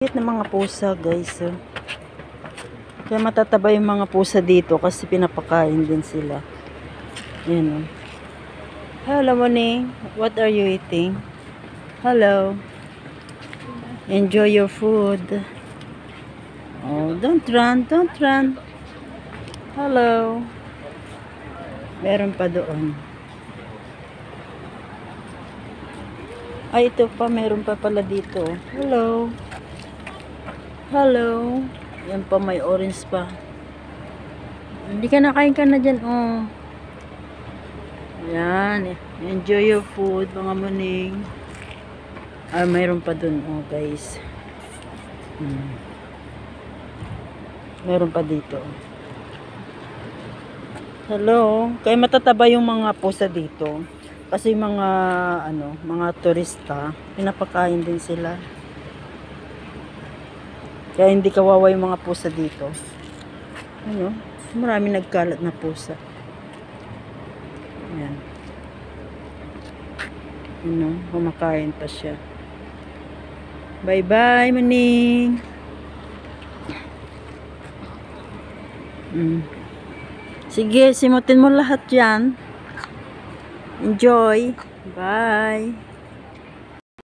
Cute na mga pusa, guys. Kaya matataba yung mga pusa dito kasi pinapakain din sila. Yan. Hello, Moni. What are you eating? Hello. Enjoy your food. Oh, don't run. Don't run. Hello. Meron pa doon. Ay, ito pa. Meron pa pala dito. Hello. Hello. Yan pa, may orange pa. Hindi ka nakain ka na dyan, oh. Yan. Enjoy your food, mga muning. Ah, mayroon pa dun, oh, guys. Meron pa dito. Hello. Kaya matataba yung mga pusa dito. Kasi mga, mga turista, pinapakain din sila. Kaya hindi kawawa yung mga pusa dito. Marami nagkalat na pusa. Ayan. Kumakain pa siya. Bye-bye, maning. Sige, simutin mo lahat yan. Enjoy. Bye.